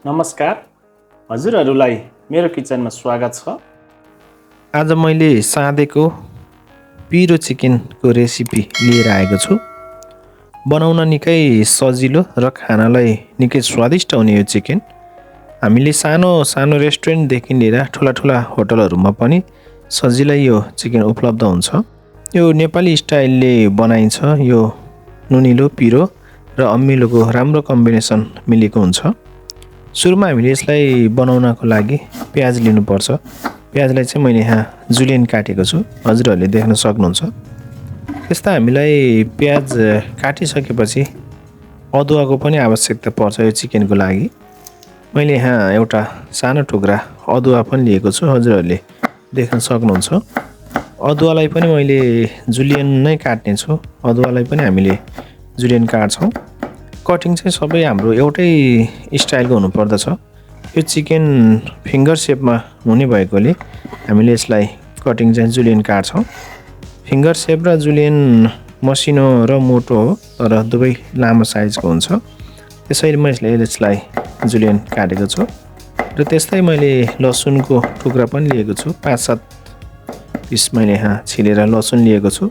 नमस्कार, हजुरहरूलाई मेरो किचनमा स्वागत छ। आज मैले सादेको पिरो चिकनको रेसिपी लिएर आएको छु। बनाउन निकै सजिलो र खानलाई निकै स्वादिष्ट हुने यो चिकन हामीले सानो सानो रेस्टुरेन्टदेखि लिएर ठुला होटलहरूमा पनि सजिलै यो चिकन उपलब्ध हुन्छ। यो नेपाली स्टाइलले बनाइन्छ। यो नुनिलो, पिरो र अमिलोको राम्रो कम्बिनेसन मिलेको हुन्छ। सुरुमा हामीले यसलाई बनाउनको लागि प्याज लिनुपर्छ। प्याजलाई चाहिँ मैले यहाँ जुलियन काटेको छु, हजुरहरूले देख्न सक्नुहुन्छ। त्यस्ता हामीलाई प्याज काटिसकेपछि अदुवाको पनि आवश्यकता पर्छ यो चिकनको लागि। मैले यहाँ एउटा सानो टुक्रा अदुवा पनि लिएको छु, हजुरहरूले देख्न सक्नुहुन्छ। अदुवालाई पनि मैले जुलियन नै काट्ने छु। अदुवालाई पनि हामीले जुलियन काट्छौँ। कटिङ चाहिँ सबै हाम्रो एउटै स्टाइलको हुनुपर्दछ। यो चिकन फिङ्गर सेपमा हुने भएकोले हामीले यसलाई कटिङ चाहिँ जुलियन काट्छौँ। फिङ्गर सेप र जुलियन मसिनो र मोटो हो, तर दुवै लामो साइजको हुन्छ। त्यसैले मैले यसलाई जुलियन काटेको छु। र त्यस्तै मैले लसुनको टुक्रा पनि लिएको छु। 5-7 पिस मैले यहाँ छिलेर लसुन लिएको छु।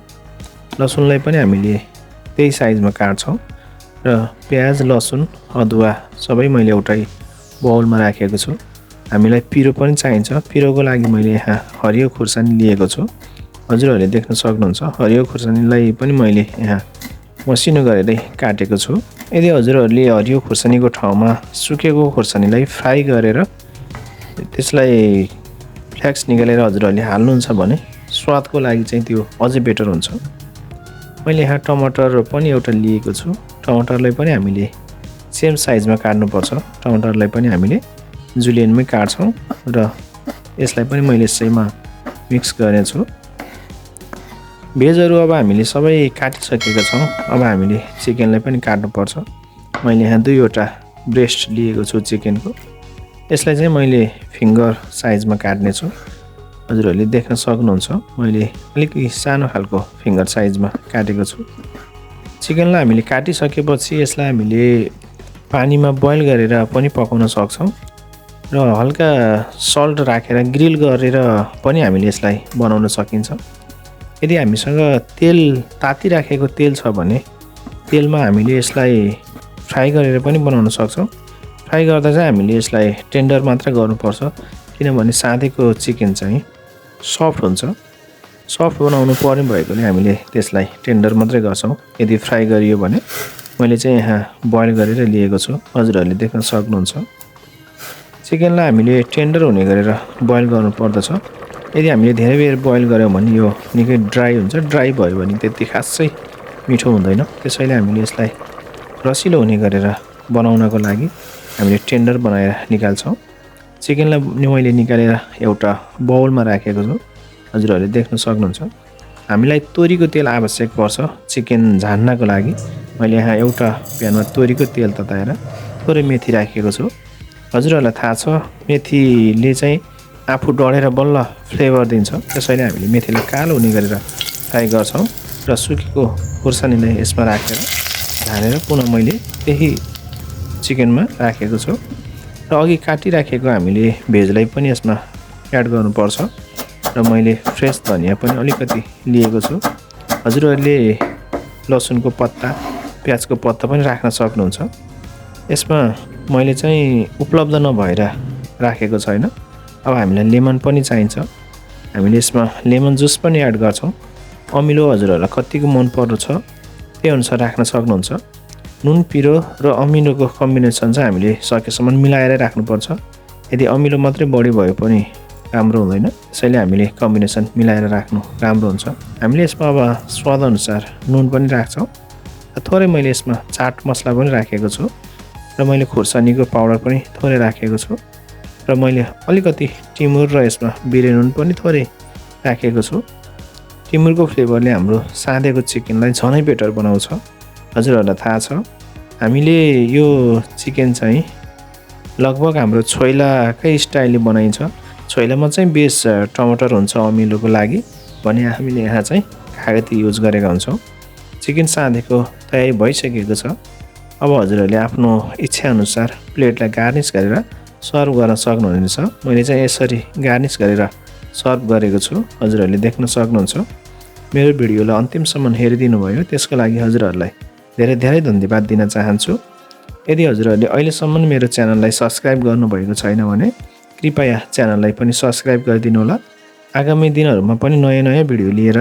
लसुनलाई पनि हामीले त्यही साइजमा काट्छौँ। र प्याज, लसुन, अदुवा सबै मैले एउटै बाउलमा राखेको छु। हामीलाई पिरो पनि चाहिन्छ। पिरोको लागि मैले यहाँ हरियो खुर्सानी लिएको छु, हजुरहरूले देख्न सक्नुहुन्छ। हरियो खुर्सानीलाई पनि मैले यहाँ मसिनो गरेरै काटेको छु। यदि हजुरहरूले हरियो खुर्सानीको ठाउँमा सुकेको खुर्सानीलाई फ्राई गरेर त्यसलाई फ्ल्याक्स निकालेर हजुरहरूले हाल्नुहुन्छ भने स्वादको लागि चाहिँ त्यो अझै बेटर हुन्छ। मैले यहाँ टमाटर पनि एउटा लिएको छु। टमाटरलाई पनि हामीले सेम साइजमा काट्नुपर्छ। टमाटरलाई पनि हामीले जुलियनमै काट्छौँ र यसलाई पनि मैले यसैमा मिक्स गरेछु। भेजहरू अब हामीले सबै काटिसकेका छौँ। अब हामीले चिकनलाई पनि काट्नुपर्छ। मैले यहाँ 2वटा ब्रेस्ट लिएको छु चिकनको। यसलाई चाहिँ मैले फिङ्गर साइजमा काट्नेछु, हजुरहरूले देख्न सक्नुहुन्छ। मैले अलिकति सानो खालको फिङ्गर साइजमा काटेको छु। चिकनलाई हामीले काटिसकेपछि यसलाई हामीले पानीमा बोइल गरेर पनि पकाउन सक्छौँ र हल्का सल्ट राखेर ग्रिल गरेर पनि हामीले यसलाई बनाउन सकिन्छ। यदि हामीसँग तेल तातिराखेको तेल छ भने तेलमा हामीले यसलाई फ्राई गरेर पनि बनाउन सक्छौँ। फ्राई गर्दा चाहिँ हामीले यसलाई टेन्डर मात्र गर्नुपर्छ, किनभने सादेको चिकन चाहिँ सफ्ट हुन्छ। सफ्ट बनाउनु पर्ने भएकोले हामीले त्यसलाई टेन्डर मात्रै गर्छौँ। यदि फ्राई गरियो भने मैले चाहिँ यहाँ बोइल गरेर लिएको छु, हजुरहरूले देख्न सक्नुहुन्छ। चिकनलाई हामीले टेन्डर हुने गरेर बोइल गर्नुपर्दछ। यदि हामीले धेरै बेर बोइल गऱ्यौँ भने यो निकै ड्राई हुन्छ। ड्राई भयो भने त्यति खासै मिठो हुँदैन। त्यसैले हामीले यसलाई रसिलो हुने गरेर बनाउनको लागि हामीले टेन्डर बनाएर निकाल्छौँ। चिकनलाई मैले निकालेर एउटा बाउलमा राखेको छु, हजुरहरूले देख्न सक्नुहुन्छ। हामीलाई तोरीको तेल आवश्यक पर्छ चिकन झान्नको लागि। मैले यहाँ एउटा प्यानमा तोरीको तेल तताएर थोरै मेथी राखेको छु। हजुरहरूलाई थाहा छ मेथीले चाहिँ आफू डढेर बल्ल फ्लेभर दिन्छ। त्यसैले हामीले मेथीलाई कालो हुने गरेर फ्राई गर्छौँ र सुकेको खुर्सानीलाई यसमा राखेर झानेर पुनः मैले त्यही चिकनमा राखेको छु। र अघि काटिराखेको हामीले भेजलाई पनि यसमा एड गर्नुपर्छ र मैले फ्रेस धनिया पनि अलिकति लिएको छु। हजुरहरूले लसुनको पत्ता, प्याजको पत्ता पनि राख्न सक्नुहुन्छ। यसमा मैले चाहिँ उपलब्ध नभएर राखेको छैन। अब हामीलाई लेमन पनि चाहिन्छ। हामीले यसमा लेमन जुस पनि एड गर्छौँ। अमिलो हजुरहरूलाई कतिको मन पर्छ त्यही अनुसार राख्न सक्नुहुन्छ। नुन, पिरो र अमिलोको कम्बिनेसन चाहिँ हामीले सकेसम्म मिलाएरै राख्नुपर्छ। यदि अमिलो मात्रै बढी भयो पनि राम्रो हुँदैन। त्यसैले हामीले कम्बिनेसन मिलाएर राख्नु राम्रो हुन्छ। हामीले यसमा अब स्वादअनुसार नुन पनि राख्छौँ। थोरै मैले यसमा चाट मसला पनि राखेको छु र मैले खुर्सानीको पाउडर पनि थोरै राखेको छु र मैले अलिकति टिमुर र यसमा बिरे नुन पनि थोरै राखेको छु। टिमुरको फ्लेभरले हाम्रो सादेको चिकनलाई झनै बेटर बनाउँछ। हजुरहरूलाई थाहा छ हामीले यो चिकन चाहिँ लगभग हाम्रो छोइलाकै स्टाइलले बनाइन्छ। छोइलामा चाहिँ बेस टमाटर हुन्छ अमिलोको लागि भने हामीले यहाँ चाहिँ कागती युज गरेका हुन्छौँ। चिकन सादेको तयारी भइसकेको छ। अब हजुरहरूले आफ्नो इच्छाअनुसार प्लेटलाई गार्निस गरेर सर्भ गर्न सक्नुहुनेछ। मैले चाहिँ यसरी गार्निस गरेर सर्भ गरेको छु, हजुरहरूले देख्न सक्नुहुन्छ। मेरो भिडियोलाई अन्तिमसम्म हेरिदिनु भयो त्यसको लागि हजुरहरूलाई धेरै धेरै धन्यवाद दिन चाहन्छु। यदि हजुरहरूले अहिलेसम्म मेरो च्यानललाई सब्सक्राइब गर्नुभएको छैन भने कृपया च्यानललाई पनि सब्सक्राइब गरिदिनु होला। आगामी दिनहरूमा पनि नयाँ नयाँ भिडियो लिएर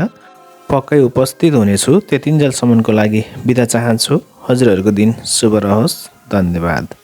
पक्कै उपस्थित हुनेछु। त्यतिन्जेलसम्मको लागि बिदा चाहन्छु। हजुरहरूको दिन शुभ रहोस्। धन्यवाद।